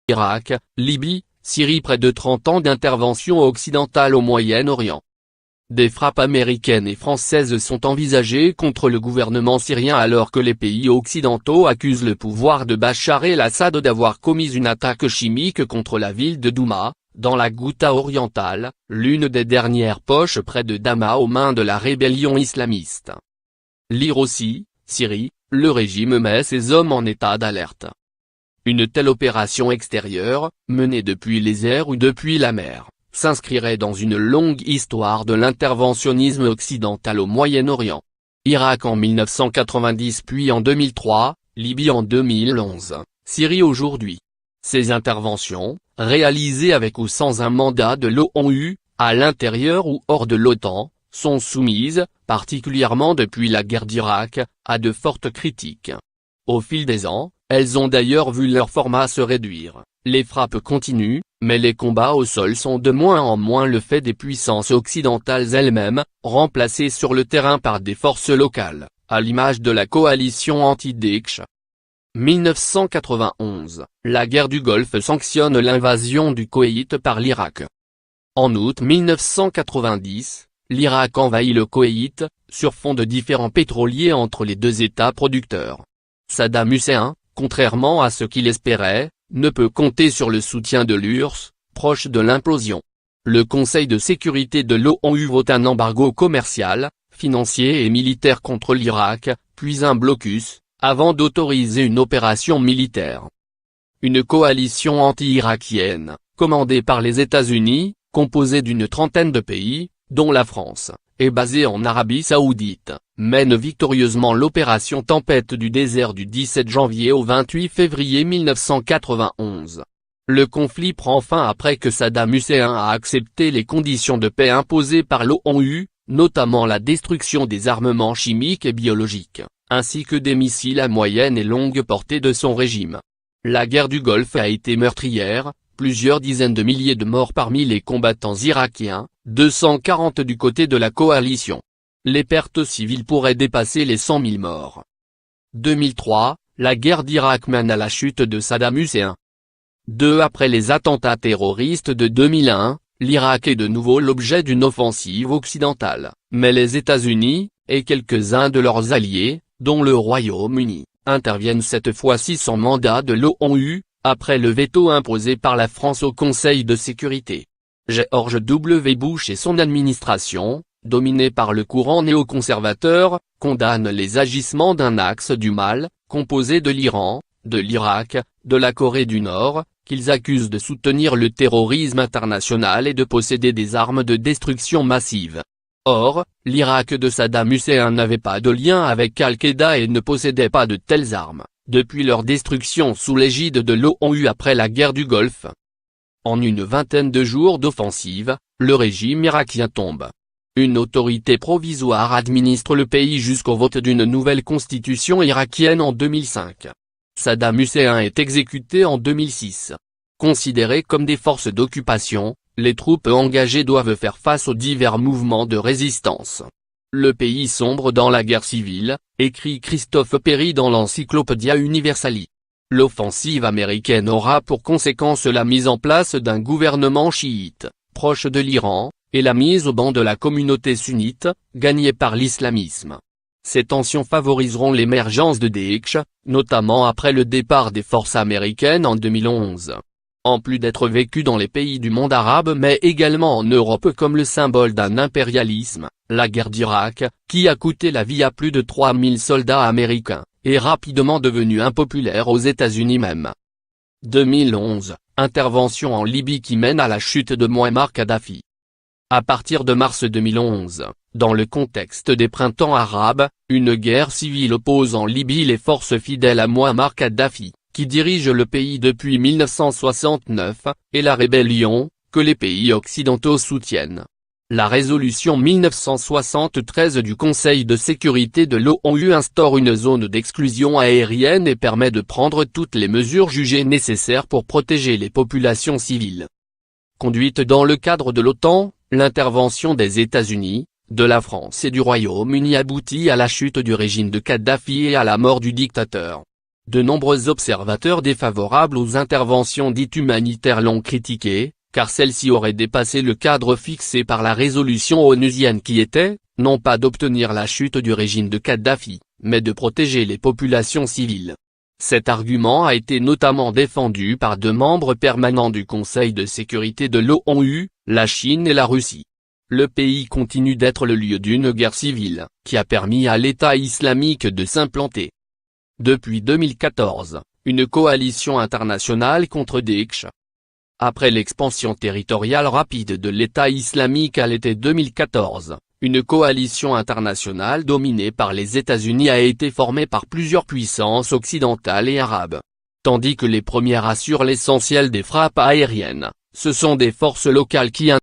Irak, Libye, Syrie. Près de 30 ans d'intervention occidentale au Moyen-Orient. Des frappes américaines et françaises sont envisagées contre le gouvernement syrien alors que les pays occidentaux accusent le pouvoir de Bachar el-Assad d'avoir commis une attaque chimique contre la ville de Douma, dans la Ghouta orientale, l'une des dernières poches près de Damas aux mains de la rébellion islamiste. Lire aussi, Syrie, le régime met ses hommes en état d'alerte. Une telle opération extérieure, menée depuis les airs ou depuis la mer, s'inscrirait dans une longue histoire de l'interventionnisme occidental au Moyen-Orient. Irak en 1990 puis en 2003, Libye en 2011, Syrie aujourd'hui. Ces interventions, réalisées avec ou sans un mandat de l'ONU, à l'intérieur ou hors de l'OTAN, sont soumises, particulièrement depuis la guerre d'Irak, à de fortes critiques. Au fil des ans, elles ont d'ailleurs vu leur format se réduire. Les frappes continuent, mais les combats au sol sont de moins en moins le fait des puissances occidentales elles-mêmes, remplacées sur le terrain par des forces locales, à l'image de la coalition anti-Daesh. 1991, la guerre du Golfe sanctionne l'invasion du Koweït par l'Irak. En août 1990, l'Irak envahit le Koweït, sur fond de différends pétroliers entre les deux États producteurs. Saddam Hussein, contrairement à ce qu'il espérait, ne peut compter sur le soutien de l'URSS, proche de l'implosion. Le Conseil de sécurité de l'ONU vote un embargo commercial, financier et militaire contre l'Irak, puis un blocus, avant d'autoriser une opération militaire. Une coalition anti-irakienne, commandée par les États-Unis, composée d'une trentaine de pays, dont la France, est basée en Arabie Saoudite, mène victorieusement l'opération Tempête du désert du 17 janvier au 28 février 1991. Le conflit prend fin après que Saddam Hussein a accepté les conditions de paix imposées par l'ONU, notamment la destruction des armements chimiques et biologiques, ainsi que des missiles à moyenne et longue portée de son régime. La guerre du Golfe a été meurtrière, plusieurs dizaines de milliers de morts parmi les combattants irakiens, 240 du côté de la coalition. Les pertes civiles pourraient dépasser les 100 000 morts. 2003, la guerre d'Irak mène à la chute de Saddam Hussein. 2 après les attentats terroristes de 2001, l'Irak est de nouveau l'objet d'une offensive occidentale, mais les États-Unis, et quelques-uns de leurs alliés, dont le Royaume-Uni, interviennent cette fois-ci sans mandat de l'ONU, après le veto imposé par la France au Conseil de sécurité. George W. Bush et son administration, dominée par le courant néoconservateur, condamnent les agissements d'un axe du mal, composé de l'Iran, de l'Irak, de la Corée du Nord, qu'ils accusent de soutenir le terrorisme international et de posséder des armes de destruction massive. Or, l'Irak de Saddam Hussein n'avait pas de lien avec Al-Qaïda et ne possédait pas de telles armes, depuis leur destruction sous l'égide de l'ONU après la guerre du Golfe. En une vingtaine de jours d'offensive, le régime irakien tombe. Une autorité provisoire administre le pays jusqu'au vote d'une nouvelle constitution irakienne en 2005. Saddam Hussein est exécuté en 2006. Considérés comme des forces d'occupation, les troupes engagées doivent faire face aux divers mouvements de résistance. Le pays sombre dans la guerre civile, écrit Christophe Perry dans l'Encyclopædia Universalis. L'offensive américaine aura pour conséquence la mise en place d'un gouvernement chiite, proche de l'Iran, et la mise au ban de la communauté sunnite, gagnée par l'islamisme. Ces tensions favoriseront l'émergence de Daesh, notamment après le départ des forces américaines en 2011. En plus d'être vécu dans les pays du monde arabe mais également en Europe comme le symbole d'un impérialisme, la guerre d'Irak, qui a coûté la vie à plus de 3000 soldats américains, est rapidement devenue impopulaire aux États-Unis même. 2011, intervention en Libye qui mène à la chute de Mouammar Kadhafi. À partir de mars 2011, dans le contexte des printemps arabes, une guerre civile oppose en Libye les forces fidèles à Mouammar Kadhafi, qui dirige le pays depuis 1969, et la rébellion, que les pays occidentaux soutiennent. La résolution 1973 du Conseil de sécurité de l'ONU instaure une zone d'exclusion aérienne et permet de prendre toutes les mesures jugées nécessaires pour protéger les populations civiles. Conduite dans le cadre de l'OTAN, l'intervention des États-Unis, de la France et du Royaume-Uni aboutit à la chute du régime de Kadhafi et à la mort du dictateur. De nombreux observateurs défavorables aux interventions dites humanitaires l'ont critiqué, car celles-ci auraient dépassé le cadre fixé par la résolution onusienne qui était, non pas d'obtenir la chute du régime de Kadhafi, mais de protéger les populations civiles. Cet argument a été notamment défendu par deux membres permanents du Conseil de sécurité de l'ONU, la Chine et la Russie. Le pays continue d'être le lieu d'une guerre civile, qui a permis à l'État islamique de s'implanter. Depuis 2014, une coalition internationale contre Daesh. Après l'expansion territoriale rapide de l'État islamique à l'été 2014, une coalition internationale dominée par les États-Unis a été formée par plusieurs puissances occidentales et arabes. Tandis que les premières assurent l'essentiel des frappes aériennes, ce sont des forces locales qui